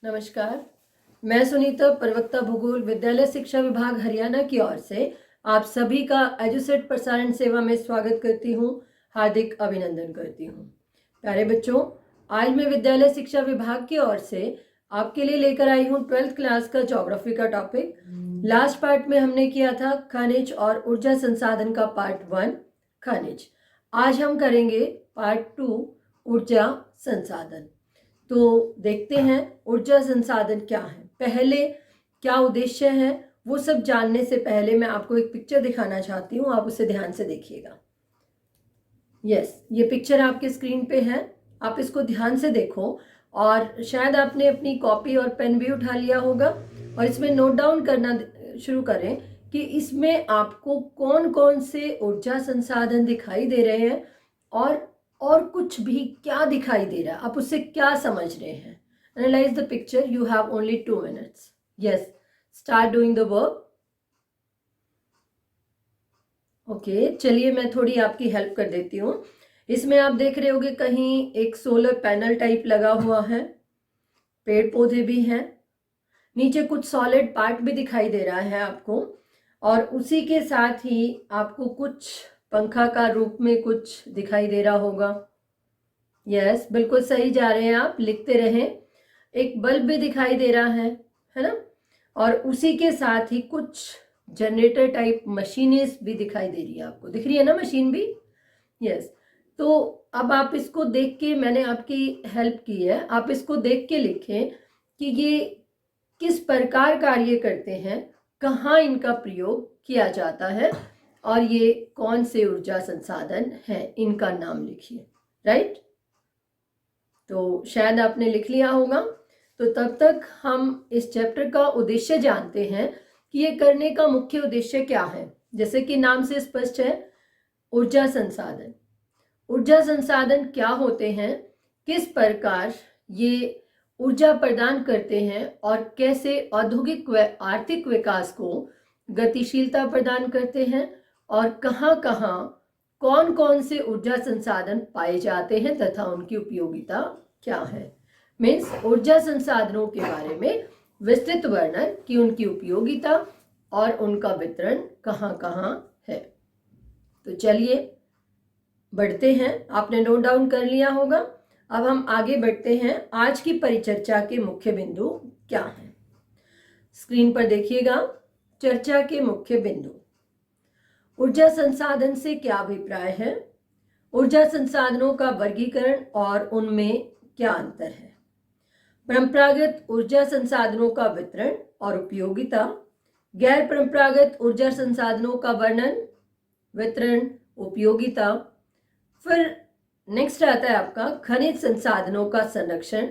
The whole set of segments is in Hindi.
नमस्कार। मैं सुनीता, प्रवक्ता भूगोल, विद्यालय शिक्षा विभाग हरियाणा की ओर से आप सभी का एजुसेट प्रसारण सेवा में स्वागत करती हूँ, हार्दिक अभिनंदन करती हूँ। प्यारे बच्चों, आज मैं विद्यालय शिक्षा विभाग की ओर से आपके लिए लेकर आई हूँ 12th क्लास का ज्योग्राफी का टॉपिक। लास्ट पार्ट में हमने किया था खनिज और ऊर्जा संसाधन का पार्ट 1 खनिज। आज हम करेंगे पार्ट 2 ऊर्जा संसाधन। तो देखते हैं ऊर्जा संसाधन क्या है, पहले क्या उद्देश्य है, वो सब जानने से पहले मैं आपको एक पिक्चर दिखाना चाहती हूँ। आप उसे ध्यान से देखिएगा। यस, ये पिक्चर आपके स्क्रीन पे है, आप इसको ध्यान से देखो। और शायद आपने अपनी कॉपी और पेन भी उठा लिया होगा और इसमें नोट डाउन करना शुरू करें कि इसमें आपको कौन कौन से ऊर्जा संसाधन दिखाई दे रहे हैं और कुछ भी क्या दिखाई दे रहा है, आप उससे क्या समझ रहे हैं। Analyse the picture, you have only 2 minutes। Yes, start doing the work. Okay, चलिए मैं थोड़ी आपकी हेल्प कर देती हूँ। इसमें आप देख रहे होगे कहीं एक सोलर पैनल टाइप लगा हुआ है, पेड़ पौधे भी हैं, नीचे कुछ सॉलिड पार्ट भी दिखाई दे रहा है आपको, और उसी के साथ ही आपको कुछ पंखा का रूप में कुछ दिखाई दे रहा होगा। यस, बिल्कुल सही जा रहे हैं आप, लिखते रहें। एक बल्ब भी दिखाई दे रहा है ना। और उसी के साथ ही कुछ जनरेटर टाइप मशीनें भी दिखाई दे रही है आपको, दिख रही है ना मशीन भी। यस, तो अब आप इसको देख के, मैंने आपकी हेल्प की है, आप इसको देख के लिखें कि ये किस प्रकार कार्य करते हैं, कहाँ इनका प्रयोग किया जाता है और ये कौन से ऊर्जा संसाधन है, इनका नाम लिखिए। राइट, तो शायद आपने लिख लिया होगा। तो तब तक हम इस चैप्टर का उद्देश्य जानते हैं कि ये करने का मुख्य उद्देश्य क्या है। जैसे कि नाम से स्पष्ट है, ऊर्जा संसाधन। ऊर्जा संसाधन क्या होते हैं, किस प्रकार ये ऊर्जा प्रदान करते हैं और कैसे औद्योगिक व आर्थिक विकास को गतिशीलता प्रदान करते हैं, और कहाँ कहाँ कौन कौन से ऊर्जा संसाधन पाए जाते हैं तथा उनकी उपयोगिता क्या है। मीन्स ऊर्जा संसाधनों के बारे में विस्तृत वर्णन कि उनकी उपयोगिता और उनका वितरण कहाँ कहाँ है। तो चलिए बढ़ते हैं, आपने नोट डाउन कर लिया होगा। अब हम आगे बढ़ते हैं। आज की परिचर्चा के मुख्य बिंदु क्या हैं, स्क्रीन पर देखिएगा। चर्चा के मुख्य बिंदु, ऊर्जा संसाधन से क्या अभिप्राय है, ऊर्जा संसाधनों का वर्गीकरण और उनमें क्या अंतर है, परंपरागत ऊर्जा संसाधनों का वितरण और उपयोगिता, गैर परंपरागत ऊर्जा संसाधनों का वर्णन, वितरण, उपयोगिता। फिर नेक्स्ट आता है आपका खनिज संसाधनों का संरक्षण,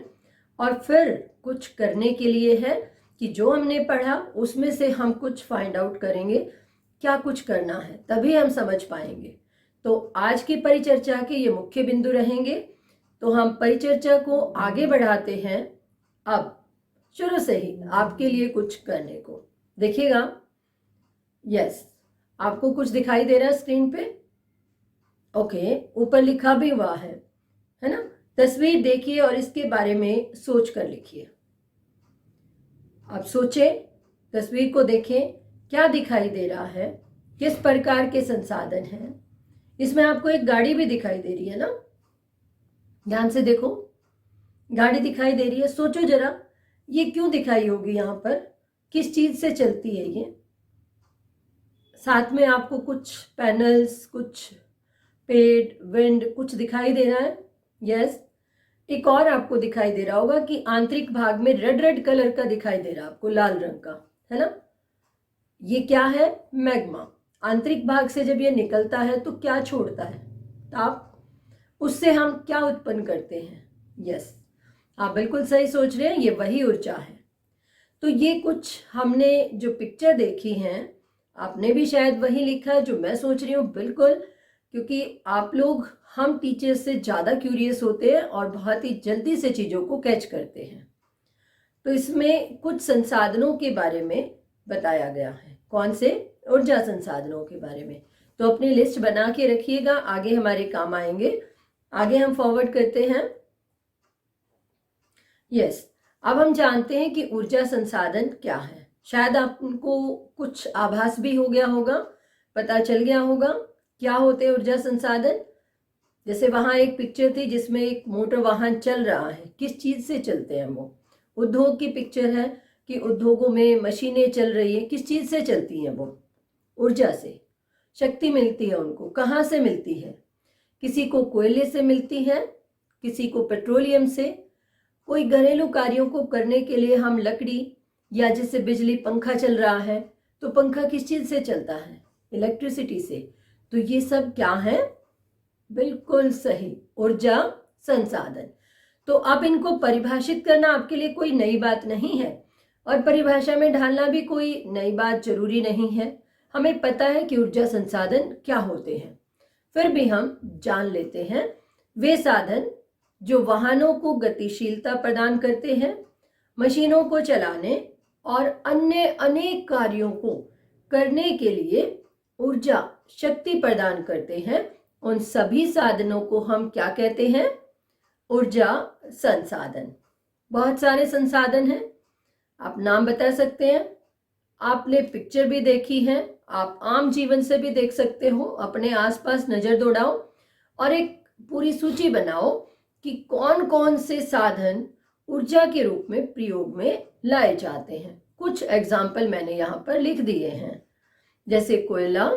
और फिर कुछ करने के लिए है कि जो हमने पढ़ा उसमें से हम कुछ फाइंड आउट करेंगे, क्या कुछ करना है, तभी हम समझ पाएंगे। तो आज की परिचर्चा के ये मुख्य बिंदु रहेंगे। तो हम परिचर्चा को आगे बढ़ाते हैं। अब शुरू से ही आपके लिए कुछ करने को, देखिएगा। यस, आपको कुछ दिखाई दे रहा है स्क्रीन पे। ओके, ऊपर लिखा भी हुआ है ना। तस्वीर देखिए और इसके बारे में सोच कर लिखिए। आप सोचें, तस्वीर को देखें, क्या दिखाई दे रहा है, किस प्रकार के संसाधन हैं। इसमें आपको एक गाड़ी भी दिखाई दे रही है ना, ध्यान से देखो, गाड़ी दिखाई दे रही है। सोचो जरा, ये क्यों दिखाई होगी, यहाँ पर किस चीज से चलती है ये। साथ में आपको कुछ पैनल्स, कुछ पेड़, विंड कुछ दिखाई दे रहा है। यस, एक और आपको दिखाई दे रहा होगा कि आंतरिक भाग में रेड रेड कलर का दिखाई दे रहा है आपको, लाल रंग का, है ना। ये क्या है, मैग्मा। आंतरिक भाग से जब ये निकलता है तो क्या छोड़ता है, ताप। उससे हम क्या उत्पन्न करते हैं। यस, आप बिल्कुल सही सोच रहे हैं, ये वही ऊर्जा है। तो ये कुछ हमने जो पिक्चर देखी है, आपने भी शायद वही लिखा है जो मैं सोच रही हूँ। बिल्कुल, क्योंकि आप लोग हम टीचर्स से ज़्यादा क्यूरियस होते हैं और बहुत ही जल्दी से चीज़ों को कैच करते हैं। तो इसमें कुछ संसाधनों के बारे में बताया गया है। कौन से, ऊर्जा संसाधनों के बारे में। तो अपनी लिस्ट बना के रखिएगा, आगे हमारे काम आएंगे। आगे हम फॉरवर्ड करते हैं। यस, अब हम जानते हैं कि ऊर्जा संसाधन क्या है। शायद आपको कुछ आभास भी हो गया होगा, पता चल गया होगा क्या होते हैं ऊर्जा संसाधन। जैसे वहां एक पिक्चर थी जिसमें एक मोटर वाहन चल रहा है, किस चीज से चलते हैं वो? उद्योग की पिक्चर है कि उद्योगों में मशीनें चल रही है, किस चीज से चलती हैं वो? ऊर्जा से। शक्ति मिलती है उनको, कहाँ से मिलती है? किसी को कोयले से मिलती है, किसी को पेट्रोलियम से। कोई घरेलू कार्यों को करने के लिए हम लकड़ी, या जैसे बिजली पंखा चल रहा है तो पंखा किस चीज से चलता है? इलेक्ट्रिसिटी से। तो ये सब क्या है? बिल्कुल सही, ऊर्जा संसाधन। तो अब इनको परिभाषित करना आपके लिए कोई नई बात नहीं है, और परिभाषा में ढालना भी कोई नई बात जरूरी नहीं है। हमें पता है कि ऊर्जा संसाधन क्या होते हैं। फिर भी हम जान लेते हैं। वे साधन जो वाहनों को गतिशीलता प्रदान करते हैं, मशीनों को चलाने और अन्य अनेक कार्यों को करने के लिए ऊर्जा शक्ति प्रदान करते हैं, उन सभी साधनों को हम क्या कहते हैं? ऊर्जा संसाधन। बहुत सारे संसाधन हैं, आप नाम बता सकते हैं। आपने पिक्चर भी देखी है, आप आम जीवन से भी देख सकते हो। अपने आसपास नजर दौड़ाओ और एक पूरी सूची बनाओ कि कौन कौन से साधन ऊर्जा के रूप में प्रयोग में लाए जाते हैं। कुछ एग्जाम्पल मैंने यहाँ पर लिख दिए हैं, जैसे कोयला,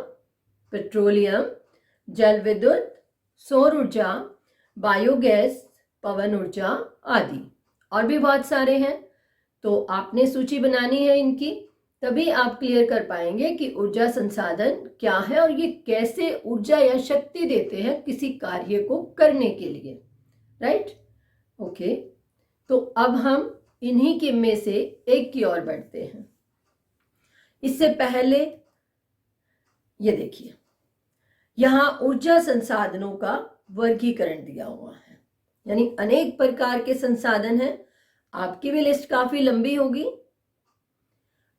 पेट्रोलियम, जल विद्युत, सौर ऊर्जा, बायोगैस, पवन ऊर्जा आदि। और भी बहुत सारे हैं। तो आपने सूची बनानी है इनकी, तभी आप क्लियर कर पाएंगे कि ऊर्जा संसाधन क्या है और ये कैसे ऊर्जा या शक्ति देते हैं किसी कार्य को करने के लिए। राइट? ओके। तो अब हम इन्हीं के में से एक की ओर बढ़ते हैं। इससे पहले ये देखिए, यहां ऊर्जा संसाधनों का वर्गीकरण दिया हुआ है, यानी अनेक प्रकार के संसाधन हैं। आपकी भी लिस्ट काफी लंबी होगी।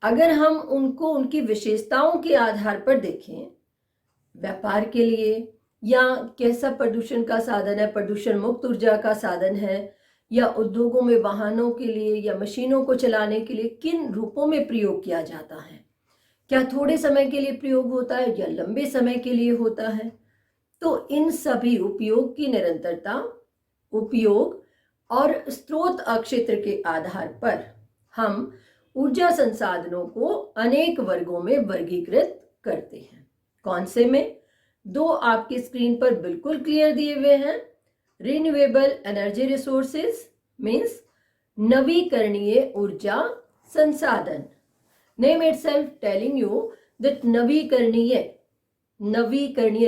अगर हम उनको उनकी विशेषताओं के आधार पर देखें, व्यापार के लिए या कैसा प्रदूषण का साधन है, प्रदूषण मुक्त ऊर्जा का साधन है, या उद्योगों में वाहनों के लिए या मशीनों को चलाने के लिए किन रूपों में प्रयोग किया जाता है, क्या थोड़े समय के लिए प्रयोग होता है या लंबे समय के लिए होता है, तो इन सभी उपयोग की निरंतरता, उपयोग और स्रोत क्षेत्र के आधार पर हम ऊर्जा संसाधनों को अनेक वर्गों में वर्गीकृत करते हैं। कौन से में? दो आपकी स्क्रीन पर बिल्कुल क्लियर दिए हुए हैं। रिन्यूएबल एनर्जी रिसोर्सेज मीन्स नवीकरणीय ऊर्जा संसाधन। Name itself telling you that नवीकरणीय,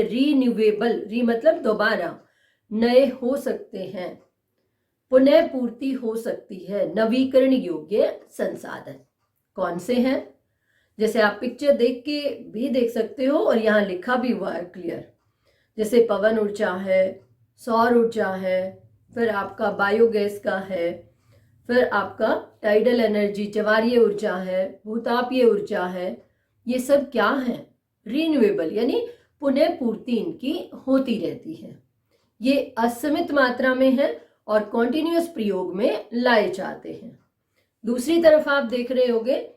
रिन्यूएबल, री मतलब दोबारा, नए हो सकते हैं, पुनः पूर्ति हो सकती है, नवीकरण योग्य संसाधन। कौन से हैं? जैसे आप पिक्चर देख के भी देख सकते हो और यहाँ लिखा भी हुआ है क्लियर, जैसे पवन ऊर्जा है, सौर ऊर्जा है, फिर आपका बायोगैस का है, फिर आपका टाइडल एनर्जी, ज्वारीय ऊर्जा है, भूतापीय ऊर्जा है। ये सब क्या है? रिन्यूएबल, यानी पुनः पूर्ति इनकी होती रहती है। ये असीमित मात्रा में है और कॉन्टिन्यूअस प्रयोग में लाए जाते हैं। दूसरी तरफ आप देख रहे होंगे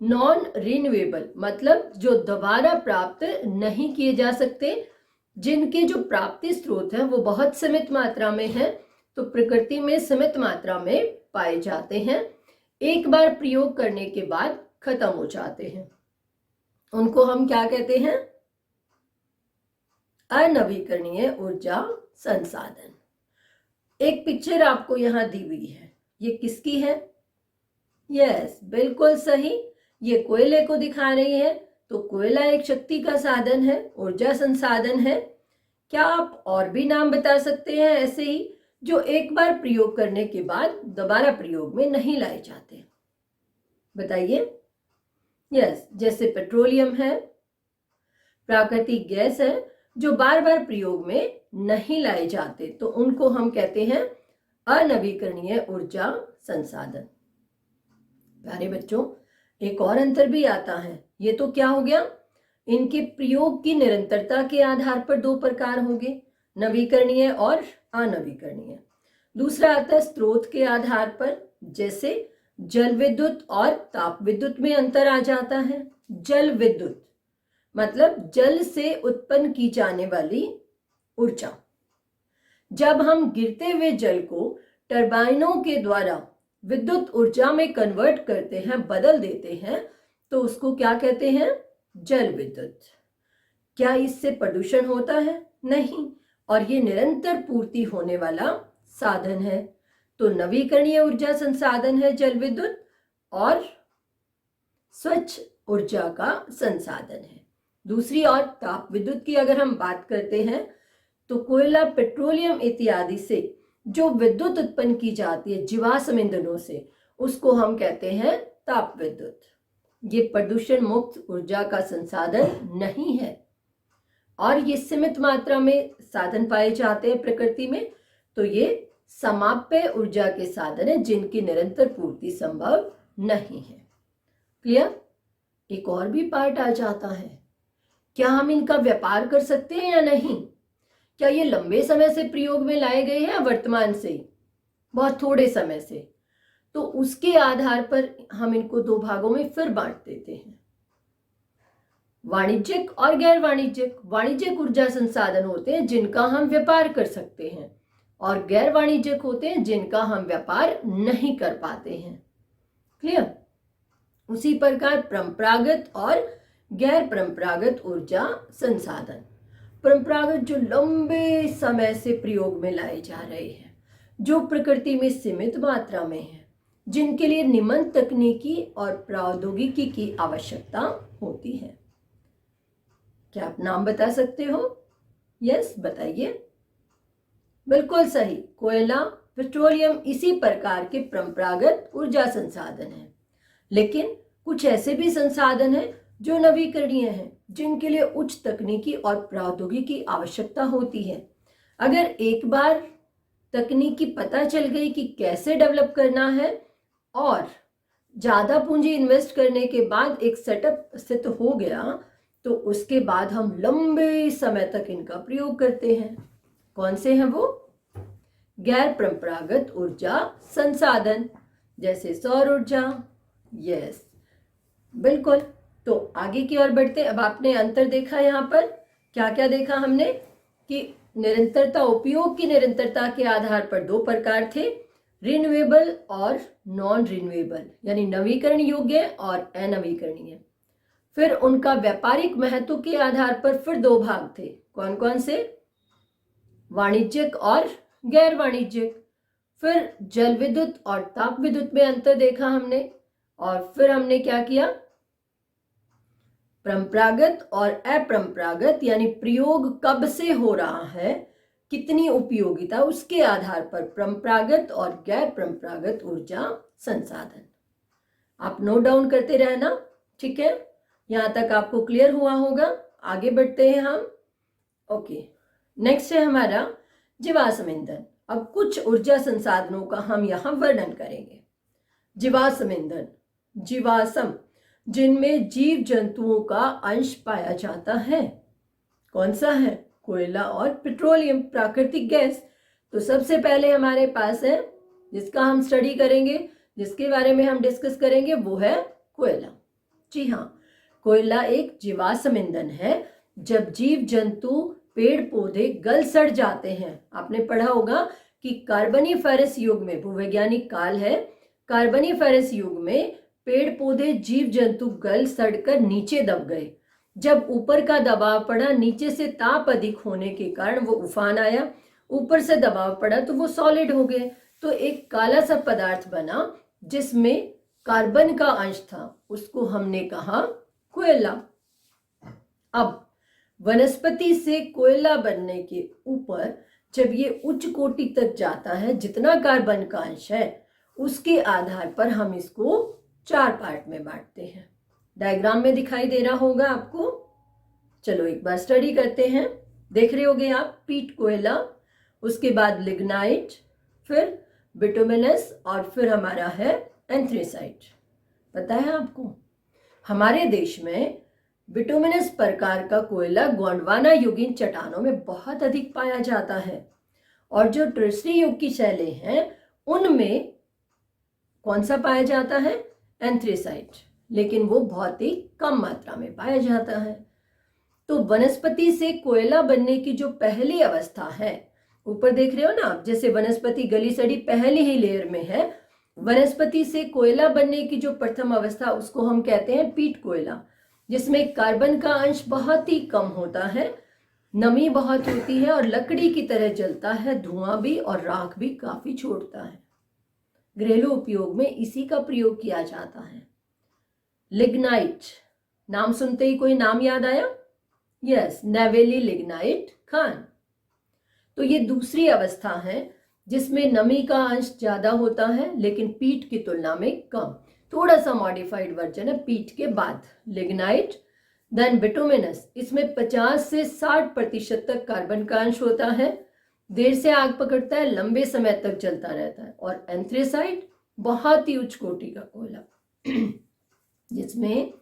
नॉन रिन्यूएबल, मतलब जो दोबारा प्राप्त नहीं किए जा सकते, जिनके जो प्राप्ति स्रोत है वो बहुत सीमित मात्रा में है, तो प्रकृति में सीमित मात्रा में पाए जाते हैं, एक बार प्रयोग करने के बाद खत्म हो जाते हैं। उनको हम क्या कहते हैं? अनवीकरणीय ऊर्जा संसाधन। एक पिक्चर आपको यहां दी हुई है, ये किसकी है? यस, बिल्कुल सही, ये कोयले को दिखा रही है। तो कोयला एक शक्ति का साधन है, ऊर्जा संसाधन है। क्या आप और भी नाम बता सकते हैं ऐसे ही जो एक बार प्रयोग करने के बाद दोबारा प्रयोग में नहीं लाए जाते? बताइए। यस, जैसे पेट्रोलियम है, प्राकृतिक गैस है, जो बार बार प्रयोग में नहीं लाए जाते, तो उनको हम कहते हैं अनवीकरणीय ऊर्जा संसाधन। प्यारे बच्चों, एक और अंतर भी आता है। ये तो क्या हो गया? इनके प्रयोग की निरंतरता के आधार पर दो प्रकार होंगे, नवीकरणीय और अनवीकरणीय। दूसरा आता है स्रोत के आधार पर, जैसे जल विद्युत और ताप विद्युत में अंतर आ जाता है। जल विद्युत मतलब जल से उत्पन्न की जाने वाली ऊर्जा। जब हम गिरते हुए जल को टरबाइनों के द्वारा विद्युत ऊर्जा में कन्वर्ट करते हैं, बदल देते हैं, तो उसको क्या कहते हैं? जल विद्युत। क्या इससे प्रदूषण होता है? नहीं, और ये निरंतर पूर्ति होने वाला साधन है। तो नवीकरणीय ऊर्जा संसाधन है जल विद्युत और स्वच्छ ऊर्जा का संसाधन है। दूसरी ओर ताप विद्युत की अगर हम बात करते हैं तो कोयला, पेट्रोलियम इत्यादि से जो विद्युत उत्पन्न की जाती है जीवाश्म ईंधनों से, उसको हम कहते हैं ताप विद्युत। ये प्रदूषण मुक्त ऊर्जा का संसाधन नहीं है और ये सीमित मात्रा में साधन पाए जाते हैं प्रकृति में। तो ये समाप्य ऊर्जा के साधन है जिनकी निरंतर पूर्ति संभव नहीं है। क्लियर? एक और भी पार्ट आ जाता है, क्या हम इनका व्यापार कर सकते हैं या नहीं? क्या ये लंबे समय से प्रयोग में लाए गए हैं, वर्तमान से बहुत थोड़े समय से? तो उसके आधार पर हम इनको दो भागों में फिर बांट देते हैं, वाणिज्यिक और गैर वाणिज्यिक। वाणिज्यिक ऊर्जा संसाधन होते हैं जिनका हम व्यापार कर सकते हैं और गैर वाणिज्यिक होते हैं जिनका हम व्यापार नहीं कर पाते हैं। क्लियर? उसी प्रकार परंपरागत और गैर परंपरागत ऊर्जा संसाधन। परंपरागत जो लंबे समय से प्रयोग में लाए जा रहे हैं, जो प्रकृति में सीमित मात्रा में है, जिनके लिए निम्न तकनीकी और प्रौद्योगिकी की आवश्यकता होती है। क्या आप नाम बता सकते हो? यस, बताइए। बिल्कुल सही, कोयला, पेट्रोलियम इसी प्रकार के परंपरागत ऊर्जा संसाधन हैं। लेकिन कुछ ऐसे भी संसाधन हैं जो नवीकरणीय हैं, जिनके लिए उच्च तकनीकी और प्रौद्योगिकी की आवश्यकता होती है। अगर एक बार तकनीकी पता चल गई कि कैसे डेवलप करना है और ज़्यादा पूंजी इन्वेस्ट करने के बाद एक सेटअप स्थित हो गया, तो उसके बाद हम लंबे समय तक इनका प्रयोग करते हैं। कौन से हैं वो? गैर परंपरागत ऊर्जा संसाधन, जैसे सौर ऊर्जा। यस, बिल्कुल। तो आगे की ओर बढ़ते। अब आपने अंतर देखा, यहाँ पर क्या क्या देखा हमने कि निरंतरता, उपयोग की निरंतरता के आधार पर दो प्रकार थे, रिन्यूएबल और नॉन रिन्यूएबल, यानी नवीकरण योग्य और अनवीकरणीय। फिर उनका व्यापारिक महत्व के आधार पर फिर दो भाग थे, कौन कौन से? वाणिज्यिक और गैर वाणिज्यिक। फिर जल विद्युत और ताप विद्युत में अंतर देखा हमने, और फिर हमने क्या किया? परंपरागत और अपरंपरागत, यानी प्रयोग कब से हो रहा है, कितनी उपयोगिता, उसके आधार पर परंपरागत और गैर परंपरागत ऊर्जा संसाधन। आप नोट डाउन करते रहना, ठीक है? यहाँ तक आपको क्लियर हुआ होगा। आगे बढ़ते हैं हम। ओके, नेक्स्ट है हमारा जीवाश्म ईंधन। अब कुछ ऊर्जा संसाधनों का हम यहाँ वर्णन करेंगे। जीवाश्म ईंधन, जीवाश्म जिनमें जीव जंतुओं का अंश पाया जाता है, कौन सा है? कोयला और पेट्रोलियम, प्राकृतिक गैस। तो सबसे पहले हमारे पास है, जिसका हम स्टडी करेंगे, जिसके बारे में हम डिस्कस करेंगे, वो है कोयला। जी हाँ, कोयला एक जीवाश्म ईंधन है। जब जीव जंतु, पेड़ पौधे गल सड़ जाते हैं, आपने पढ़ा होगा कि कार्बोनिफेरस युग में, भूवैज्ञानिक काल है, कार्बोनिफेरस युग में पेड़ पौधे, जीव जंतु गल सड़कर नीचे दब गए। जब ऊपर का दबाव पड़ा, नीचे से ताप अधिक होने के कारण वो उफान आया, ऊपर से दबाव पड़ा तो वो सॉलिड हो गए। तो एक काला सा पदार्थ बना जिसमें कार्बन का अंश था, उसको हमने कहा कोयला। अब वनस्पति से कोयला बनने के ऊपर जब ये उच्च कोटि तक जाता है, जितना कार्बन का अंश है, उसके आधार पर हम इसको 4 पार्ट में बांटते हैं। डायग्राम में दिखाई दे रहा होगा आपको। चलो एक बार स्टडी करते हैं। देख रहे होगे आप, पीट कोयला, उसके बाद लिग्नाइट, फिर बिटुमिनस और फिर हमारा है एंथ्रेसाइट। पता है आपको, हमारे देश में बिटुमिनस प्रकार का कोयला गोंडवाना युगीन चट्टानों में बहुत अधिक पाया जाता है, और जो टर्सरी युग की शैलें हैं उनमें कौन सा पाया जाता है? एंथ्रेसाइट, लेकिन वो बहुत ही कम मात्रा में पाया जाता है। तो वनस्पति से कोयला बनने की जो पहली अवस्था है, ऊपर देख रहे हो ना आप, जैसे वनस्पति गली सड़ी पहली ही लेयर में है, वनस्पति से कोयला बनने की जो प्रथम अवस्था उसको हम कहते हैं पीट कोयला, जिसमें कार्बन का अंश बहुत ही कम होता है, नमी बहुत होती है और लकड़ी की तरह जलता है, धुआं भी और राख भी काफी छोड़ता है। घरेलू उपयोग में इसी का प्रयोग किया जाता है। लिग्नाइट, नाम सुनते ही कोई नाम याद आया? Yes, Neyveli lignite Khan. तो ये दूसरी अवस्था है जिसमें नमी का अंश ज्यादा होता है लेकिन पीट की तुलना में कम, थोड़ा सा मॉडिफाइड वर्जन है पीट के बाद। लिग्नाइट, देन बिटुमिनस, इसमें 50 से 60% तक कार्बन का अंश होता है, देर से आग पकड़ता है, लंबे समय तक चलता रहता है। और एंथ्रेसाइट बहुत ही उच्च कोटि का कोयला जिसमें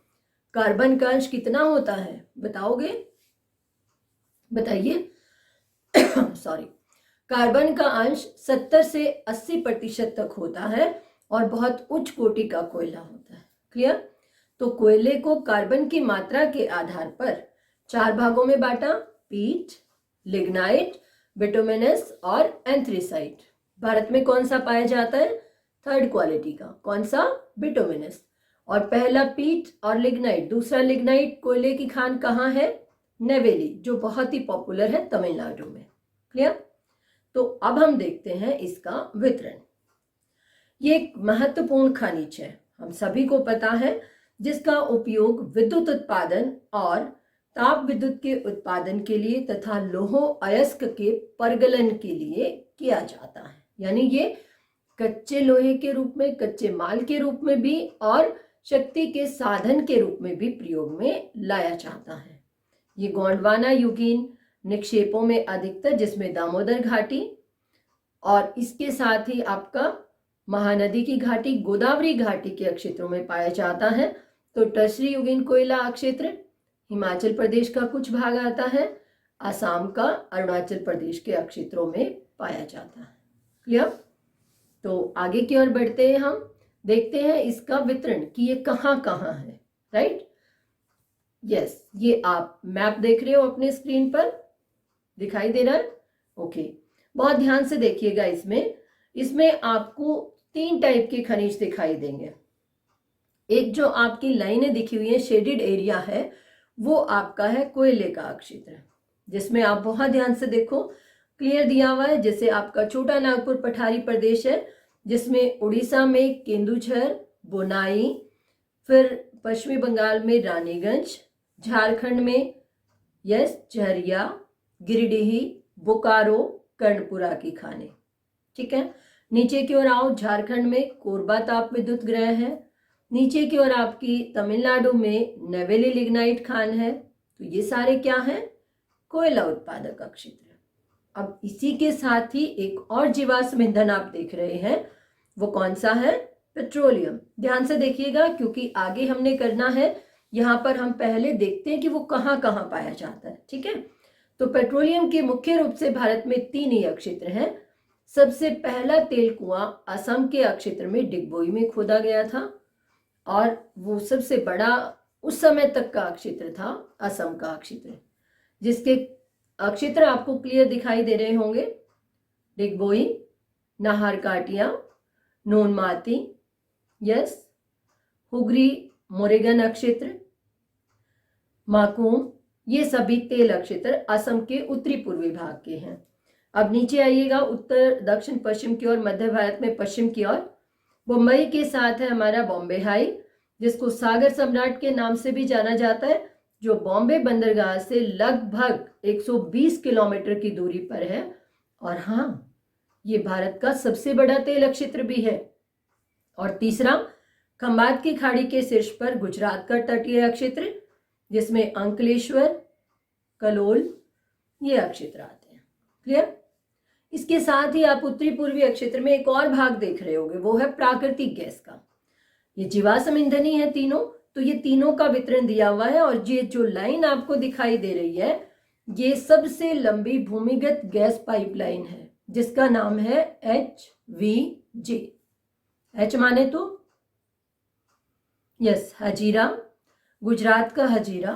कार्बन का अंश कितना होता है बताओगे? बताइए। सॉरी, कार्बन का अंश 70 से 80% तक होता है और बहुत उच्च कोटि का कोयला होता है। क्लियर? तो कोयले को कार्बन की मात्रा के आधार पर 4 भागों में बांटा, पीट, लिग्नाइट, बिटुमिनस और एंथ्रेसाइट। भारत में कौन सा पाया जाता है? थर्ड क्वालिटी का। कौन सा? बिटुमिनस। और पहला पीट और लिग्नाइट, दूसरा लिग्नाइट कोयले की खान कहाँ है? नेवेली, जो बहुत ही पॉपुलर है तमिलनाडु में। क्लियर? तो अब हम देखते हैं इसका वितरण। ये एक महत्वपूर्ण खनिज है, हम सभी को पता है, जिसका उपयोग विद्युत उत्पादन और ताप विद्युत के उत्पादन के लिए तथा लौह अयस्क के परगलन के लिए किया जाता है। यानी ये कच्चे लोहे के रूप में, कच्चे माल के रूप में भी और शक्ति के साधन के रूप में भी प्रयोग में लाया जाता है। ये गोंडवाना युगीन निक्षेपों में अधिकतर, जिसमें दामोदर घाटी और इसके साथ ही आपका महानदी की घाटी, गोदावरी घाटी के क्षेत्रों में पाया जाता है। तो टर्शरी युगीन कोयला क्षेत्र हिमाचल प्रदेश का कुछ भाग आता है, असम का, अरुणाचल प्रदेश के क्षेत्रों में पाया जाता है। क्लियर? तो आगे की ओर बढ़ते हैं, हम देखते हैं इसका वितरण कि ये कहाँ कहाँ है। राइट? यस, ये आप मैप देख रहे हो अपने स्क्रीन पर, दिखाई दे रहा है? ओके, बहुत ध्यान से देखिएगा। इसमें आपको 3 टाइप के खनिज दिखाई देंगे। एक जो आपकी लाइनें दिखी हुई है, शेडेड एरिया है, वो आपका है कोयले का क्षेत्र, जिसमें आप बहुत ध्यान से देखो, क्लियर दिया हुआ है। जैसे आपका छोटा नागपुर पठारी प्रदेश है, जिसमें उड़ीसा में केंदुझर, बोनाई, फिर पश्चिमी बंगाल में रानीगंज, झारखंड में यस झरिया, गिरिडीह, बोकारो, कर्णपुरा की खानें। ठीक है? नीचे की ओर आओ, झारखंड में कोरबा ताप विद्युत गृह है, नीचे की ओर आपकी तमिलनाडु में नेवेली लिग्नाइट खान है। तो ये सारे क्या हैं? कोयला उत्पादक क्षेत्र। अब इसी के साथ ही एक और जीवाश्म ईंधन आप देख रहे हैं, वो कौन सा है? पेट्रोलियम। ध्यान से देखिएगा क्योंकि आगे हमने करना है, यहाँ पर हम पहले देखते हैं कि वो कहाँ कहाँ पाया जाता है। ठीक है? तो पेट्रोलियम के मुख्य रूप से भारत में 3 ही क्षेत्र हैं। सबसे पहला तेल कुआं असम के क्षेत्र में डिगबोई में खोदा गया था और वो सबसे बड़ा उस समय तक का क्षेत्र था असम का क्षेत्र, जिसके क्षेत्र आपको क्लियर दिखाई दे रहे होंगे। डिगबोई, नाहरकाटिया, नोनमाती, यस, हुगरी मोरेगन क्षेत्र, माकूम, ये सभी तेल क्षेत्र असम के उत्तरी पूर्वी भाग के हैं। अब नीचे आइएगा, उत्तर दक्षिण पश्चिम की ओर, मध्य भारत में पश्चिम की ओर मुंबई के साथ है हमारा बॉम्बे हाई, जिसको सागर सम्राट के नाम से भी जाना जाता है, जो बॉम्बे बंदरगाह से लगभग 120 किलोमीटर की दूरी पर है। और हाँ, ये भारत का सबसे बड़ा तेल क्षेत्र भी है। और तीसरा, खंबात की खाड़ी के शीर्ष पर गुजरात का तटीय क्षेत्र, जिसमें अंकलेश्वर, कलोल, ये क्षेत्र आते हैं। क्लियर? इसके साथ ही आप उत्तरी पूर्वी क्षेत्र में एक और भाग देख रहे होंगे, वो है प्राकृतिक गैस का। ये जीवाश्म ईंधन ही है तीनों, तो ये तीनों का वितरण दिया हुआ है। और ये जो लाइन आपको दिखाई दे रही है, ये सबसे लंबी भूमिगत गैस पाइपलाइन है, जिसका नाम है HVJ। H माने तो यस हजीरा, गुजरात का हजीरा,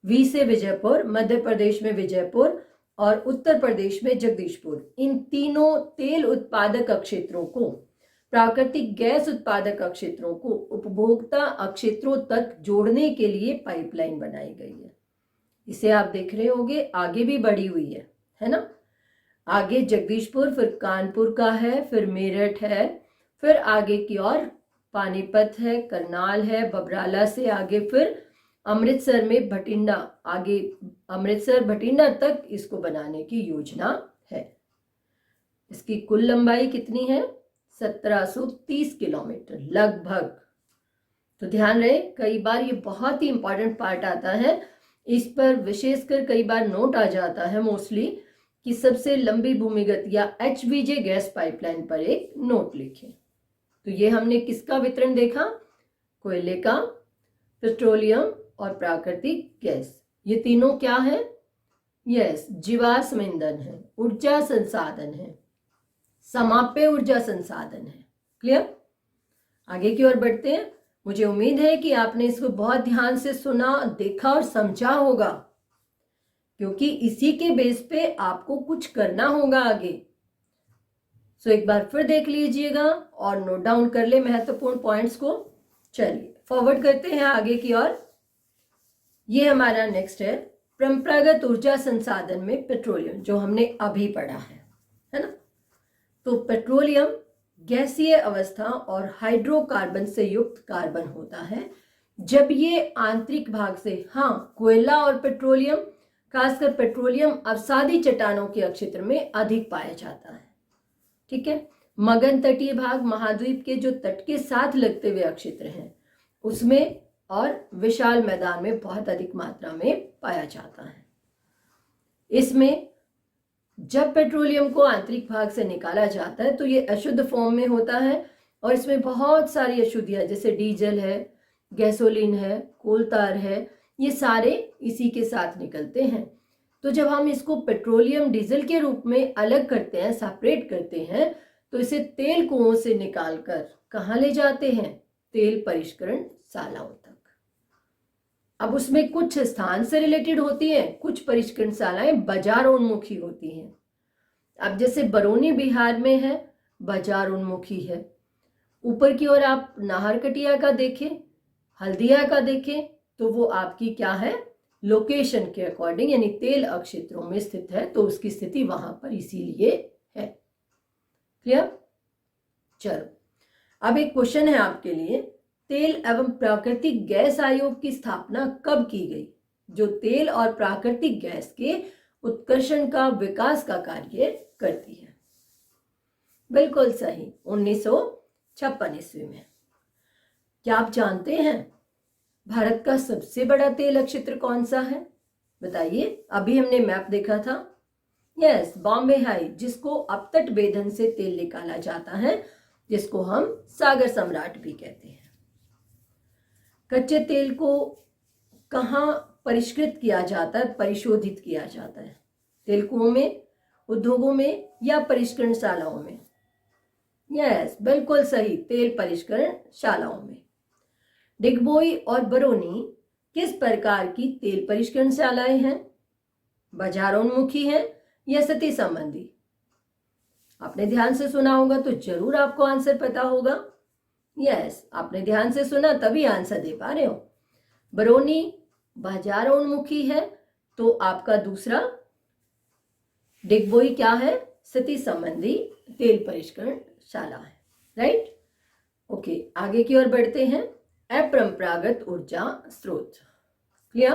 V से विजयपुर, मध्य प्रदेश में विजयपुर और उत्तर प्रदेश में जगदीशपुर। इन तीनों तेल उत्पादक क्षेत्रों को, प्राकृतिक गैस उत्पादक क्षेत्रों को उपभोक्ता क्षेत्रों तक जोड़ने के लिए पाइपलाइन बनाई गई है। इसे आप देख रहे होंगे आगे भी बढ़ी हुई है ना। आगे जगदीशपुर, फिर कानपुर का है, फिर मेरठ है, फिर आगे की ओर पानीपत है, करनाल है, बबराला से आगे फिर अमृतसर में भटिंडा, आगे अमृतसर भटिंडा तक इसको बनाने की योजना है। इसकी कुल लंबाई कितनी है? 1730 किलोमीटर लगभग। तो ध्यान रहे, कई बार ये बहुत ही इंपॉर्टेंट पार्ट आता है, इस पर विशेषकर कई बार नोट आ जाता है मोस्टली कि सबसे लंबी भूमिगत या HVJ गैस पाइपलाइन पर एक नोट लिखें। तो ये हमने किसका वितरण देखा? कोयले का, पेट्रोलियम और प्राकृतिक गैस। ये तीनों क्या है? यस, जीवाश्म ईंधन है, ऊर्जा संसाधन है, समाप्य ऊर्जा संसाधन है। क्लियर? आगे की ओर बढ़ते हैं। मुझे उम्मीद है कि आपने इसको बहुत ध्यान से सुना, देखा और समझा होगा, क्योंकि इसी के बेस पे आपको कुछ करना होगा आगे। सो एक बार फिर देख लीजिएगा और नोट डाउन कर ले महत्वपूर्ण पॉइंट्स को। चलिए फॉरवर्ड करते हैं आगे की ओर। ये हमारा नेक्स्ट है परंपरागत ऊर्जा संसाधन में पेट्रोलियम, जो हमने अभी पढ़ा है ना। तो पेट्रोलियम गैसीय अवस्था और हाइड्रोकार्बन से युक्त कार्बन होता है। जब ये आंतरिक भाग से, हाँ, कोयला और पेट्रोलियम, खासकर पेट्रोलियम अवसादी चट्टानों के क्षेत्र में अधिक पाया जाता है। ठीक है। मगन तटीय भाग, महाद्वीप के जो तट के साथ लगते हुए क्षेत्र हैं उसमें और विशाल मैदान में बहुत अधिक मात्रा में पाया जाता है। इसमें जब पेट्रोलियम को आंतरिक भाग से निकाला जाता है तो ये अशुद्ध फॉर्म में होता है और इसमें बहुत सारी अशुद्धियां जैसे डीजल है, गैसोलीन है, कोलतार है, ये सारे इसी के साथ निकलते हैं। तो जब हम इसको पेट्रोलियम डीजल के रूप में अलग करते हैं, सेपरेट करते हैं, तो इसे तेल कुओं से निकालकर कहाँ ले जाते हैं? तेल परिष्करण शालाओं तक। अब उसमें कुछ स्थान से रिलेटेड होती है, कुछ परिष्करणशालाएं बाजारोन्मुखी होती हैं। अब जैसे बरौनी बिहार में है, बाजारोन्मुखी है। ऊपर की ओर आप नाहरकटिया का देखें, हल्दिया का देखें, तो वो आपकी क्या है? लोकेशन के अकॉर्डिंग, यानी तेल क्षेत्रों में स्थित है, तो उसकी स्थिति वहां पर इसीलिए है। क्लियर? चलो अब एक क्वेश्चन है आपके लिए, तेल एवं प्राकृतिक गैस आयोग की स्थापना कब की गई, जो तेल और प्राकृतिक गैस के उत्कर्षण का विकास का कार्य करती है? बिल्कुल सही, 1956 ईस्वी में। क्या आप जानते हैं भारत का सबसे बड़ा तेल क्षेत्र कौन सा है? बताइए। अभी हमने मैप देखा था। यस, बॉम्बे हाई, जिसको अपतट बेधन से तेल निकाला जाता है, जिसको हम सागर सम्राट भी कहते हैं। कच्चे तेल को कहाँ परिष्कृत किया जाता है, परिशोधित किया जाता है? तेल कुओं में, उद्योगों में या परिष्करणशालाओं में? यस, बिल्कुल सही, तेल परिष्करणशालाओं में। डिगबोई और बरौनी किस प्रकार की तेल परिष्करणशालाएं हैं? बाजारोन्मुखी हैं या सती संबंधी? आपने ध्यान से सुना होगा तो जरूर आपको आंसर पता होगा। यस, आपने ध्यान से सुना तभी आंसर दे पा रहे हो। बरौनी बाजारोन्मुखी है, तो आपका दूसरा डिगबोई क्या है? सती संबंधी तेल परिष्करणशाला है। राइट? ओके, आगे की ओर बढ़ते हैं। अपरंपरागत ऊर्जा स्रोत। क्लियर?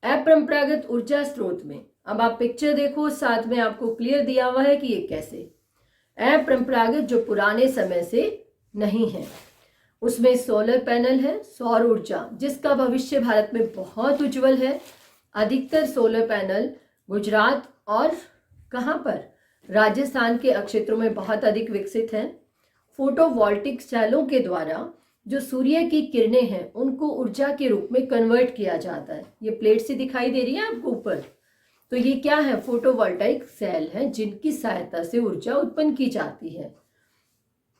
अपरंपरागत ऊर्जा स्रोत में अब आप पिक्चर देखो, साथ में आपको क्लियर दिया हुआ है कि ये कैसे अपरंपरागत, जो पुराने समय से नहीं है। उसमें सोलर पैनल है, सौर ऊर्जा, जिसका भविष्य भारत में बहुत उज्जवल है। अधिकतर सोलर पैनल गुजरात और कहाँ पर? राजस्थान के क्षेत्रों में बहुत अधिक विकसित हैं। फोटोवोल्टिक सेलों के द्वारा जो सूर्य की किरणें हैं उनको ऊर्जा के रूप में कन्वर्ट किया जाता है। ये प्लेट सी दिखाई दे रही है आपको ऊपर, तो ये क्या है? फोटोवोल्टाइक सेल है, जिनकी सहायता से ऊर्जा उत्पन्न की जाती है।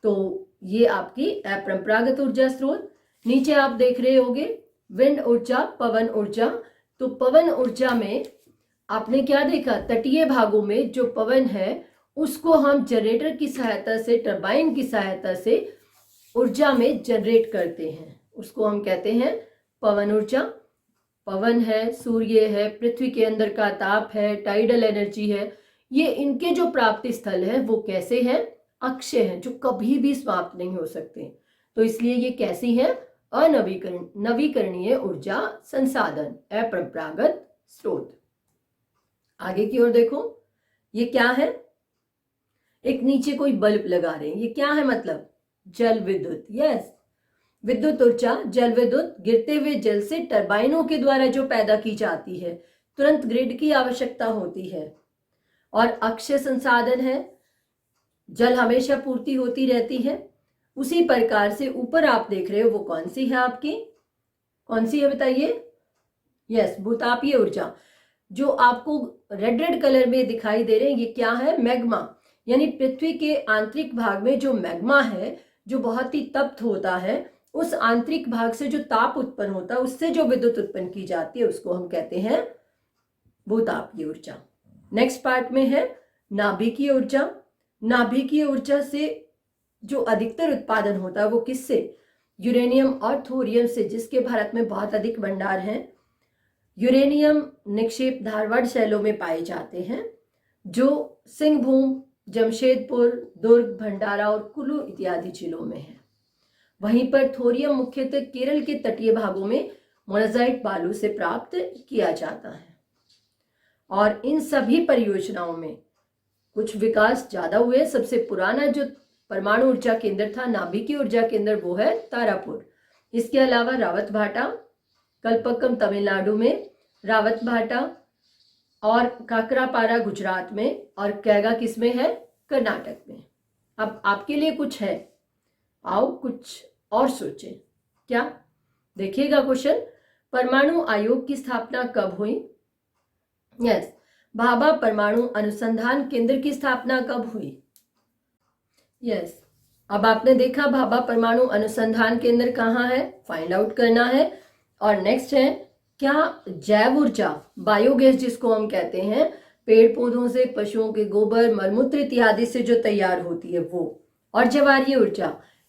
तो ये आपकी अपरंपरागत ऊर्जा स्रोत। नीचे आप देख रहे होंगे विंड ऊर्जा, पवन ऊर्जा। तो पवन ऊर्जा में आपने क्या देखा, तटीय भागों में जो पवन है उसको हम जनरेटर की सहायता से, टरबाइन की सहायता से ऊर्जा में जनरेट करते हैं, उसको हम कहते हैं पवन ऊर्जा। पवन है, सूर्य है, पृथ्वी के अंदर का ताप है, टाइडल एनर्जी है, ये इनके जो प्राप्ति स्थल है वो कैसे हैं, अक्षय हैं, जो कभी भी समाप्त नहीं हो सकते। तो इसलिए ये कैसी है, नवीकरणीय ऊर्जा संसाधन, अपरंपरागत स्रोत। आगे की ओर देखो, ये क्या है, एक नीचे कोई बल्ब लगा रहे हैं, ये क्या है, मतलब जल विद्युत। यस, विद्युत ऊर्जा जल विद्युत गिरते हुए जल से टरबाइनों के द्वारा जो पैदा की जाती है, तुरंत ग्रिड की आवश्यकता होती है। और अक्षय संसाधन है, जल हमेशा पूर्ति होती रहती है। उसी प्रकार से ऊपर आप देख रहे हो वो कौन सी है आपकी, कौन सी है बताइए, यस, भूतापीय ऊर्जा। जो आपको रेड रेड कलर में दिखाई दे रहे हैं, ये क्या है, मैग्मा, यानी पृथ्वी के आंतरिक भाग में जो मैग्मा है, जो बहुत ही तप्त होता है, उस आंतरिक भाग से जो ताप उत्पन्न होता है, उससे जो विद्युत उत्पन्न की जाती है, उसको हम कहते हैं भूतापीय ऊर्जा। नेक्स्ट पार्ट में है नाभिकीय ऊर्जा। नाभिकीय ऊर्जा से जो अधिकतर उत्पादन होता है वो किससे, यूरेनियम और थोरियम से, जिसके भारत में बहुत अधिक भंडार हैं। यूरेनियम निक्षेप धारवाड़ शैलों में पाए जाते हैं, जो सिंहभूम, जमशेदपुर, दुर्ग, भंडारा और कुल्लू इत्यादि जिलों में है। वहीं पर थोरियम मुख्यतः केरल के तटीय भागों में मोनाजाइट बालू से प्राप्त किया जाता है। और इन सभी परियोजनाओं में कुछ विकास ज्यादा हुए। सबसे पुराना जो परमाणु ऊर्जा केंद्र था, नाभिकीय ऊर्जा केंद्र, वो है तारापुर। इसके अलावा रावत भाटा, कल्पक्कम तमिलनाडु में, रावत भाटा और काकरापारा गुजरात में, और कैगा किस में है, कर्नाटक में। अब आपके लिए कुछ है, आओ कुछ और सोचें। क्या, देखिएगा क्वेश्चन, परमाणु आयोग की स्थापना कब हुई, यस, भाभा परमाणु अनुसंधान केंद्र की स्थापना कब हुई, यस। अब आपने देखा भाभा परमाणु अनुसंधान केंद्र कहाँ है, फाइंड आउट करना है। और नेक्स्ट है क्या, जैव ऊर्जा, बायोगैस जिसको हम कहते हैं, पेड़ पौधों से, पशुओं के गोबर, मलमूत्र इत्यादि से जो तैयार होती है वो। और ज्वारीय ऊर्जा,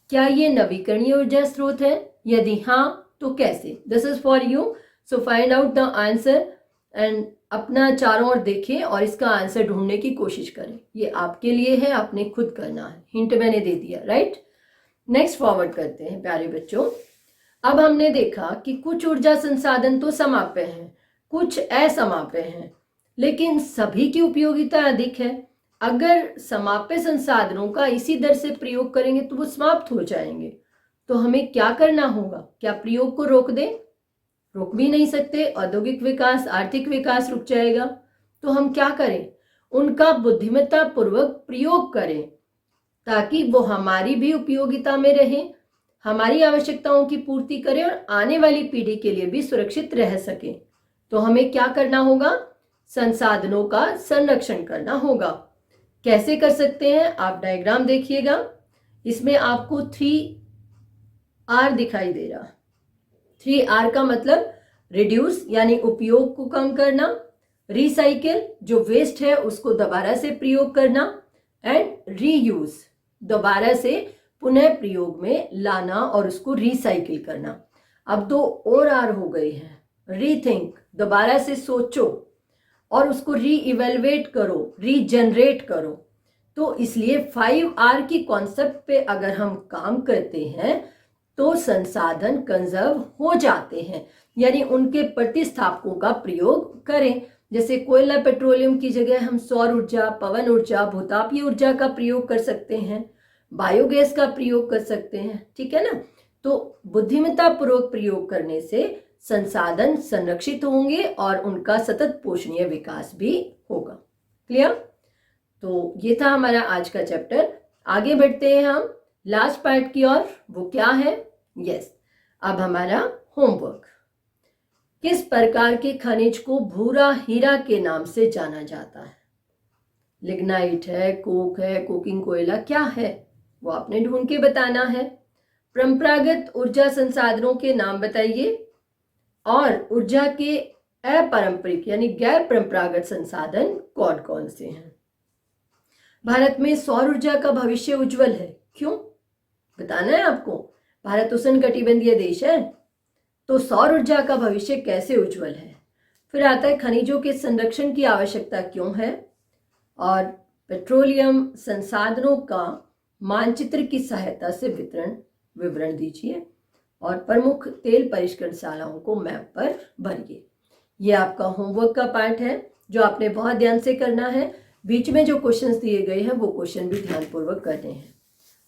क्या ये नवीकरणीय ऊर्जा स्रोत है, यदि हाँ तो कैसे। This is for you, so find out the answer and अपना चारों ओर देखें और इसका आंसर ढूंढने की कोशिश करें। ये आपके लिए है, आपने खुद करना है, हिंट मैंने दे दिया, राइट। नेक्स्ट फॉरवर्ड करते हैं प्यारे बच्चों। अब हमने देखा कि कुछ ऊर्जा संसाधन तो समाप्य हैं, कुछ असमाप्य हैं, लेकिन सभी की उपयोगिता अधिक है। अगर समाप्य संसाधनों का इसी दर से प्रयोग करेंगे तो वो समाप्त हो जाएंगे। तो हमें क्या करना होगा, क्या प्रयोग को रोक दें, रोक भी नहीं सकते, औद्योगिक विकास, आर्थिक विकास रुक जाएगा। तो हम क्या करें, उनका बुद्धिमत्ता पूर्वक प्रयोग करें, ताकि वो हमारी भी उपयोगिता में रहें, हमारी आवश्यकताओं की पूर्ति करें और आने वाली पीढ़ी के लिए भी सुरक्षित रह सके। तो हमें क्या करना होगा, संसाधनों का संरक्षण करना होगा। कैसे कर सकते हैं, आप डायग्राम देखिएगा, इसमें आपको 3R दिखाई दे रहा। 3R का मतलब रिड्यूस यानी उपयोग को कम करना, रिसाइकिल जो वेस्ट है उसको दोबारा से प्रयोग करना, एंड रीयूज दोबारा से पुनः प्रयोग में लाना और उसको रिसाइकिल करना। अब 2 और R हो गए हैं, रीथिंक दोबारा से सोचो और उसको रीइवेलुएट करो, रीजनरेट करो। तो इसलिए 5R की कॉन्सेप्ट पे अगर हम काम करते हैं तो संसाधन कंजर्व हो जाते हैं, यानी उनके प्रतिस्थापकों का प्रयोग करें। जैसे कोयला पेट्रोलियम की जगह हम सौर ऊर्जा, पवन ऊर्जा, भूतापीय ऊर्जा का प्रयोग कर सकते हैं, बायोगैस का प्रयोग कर सकते हैं, ठीक है ना। तो बुद्धिमत्ता पूर्वक प्रयोग करने से संसाधन संरक्षित होंगे और उनका सतत पोषणीय विकास भी होगा। क्लियर। तो ये था हमारा आज का चैप्टर। आगे बढ़ते हैं हम लास्ट पार्ट की ओर। वो क्या है, यस, अब हमारा होमवर्क। किस प्रकार के खनिज को भूरा हीरा के नाम से जाना जाता है। लिग्नाइट है, कोक है, कोकिंग कोयला क्या है, वो आपने ढूंढ के बताना है। परंपरागत ऊर्जा संसाधनों के नाम बताइए और ऊर्जा के अपारंपरिक यानी गैर परंपरागत संसाधन कौन कौन से हैं। भारत में सौर ऊर्जा का भविष्य उज्जवल है, क्यों बताना है आपको। भारत उष्णकटिबंधीय देश है, तो सौर ऊर्जा का भविष्य कैसे उज्जवल है। फिर आता है खनिजों के संरक्षण की आवश्यकता क्यों है, और पेट्रोलियम संसाधनों का मानचित्र की सहायता से विवरण दीजिए, और प्रमुख तेल परिष्करणशालाओं को मैप पर भरिए। ये आपका होमवर्क का पार्ट है जो आपने बहुत ध्यान से करना है। बीच में जो क्वेश्चंस दिए गए हैं वो क्वेश्चन भी ध्यानपूर्वक करने हैं।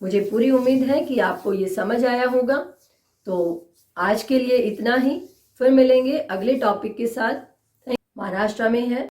मुझे पूरी उम्मीद है कि आपको ये समझ आया होगा। तो आज के लिए इतना ही, फिर मिलेंगे अगले टॉपिक के साथ। महाराष्ट्र में है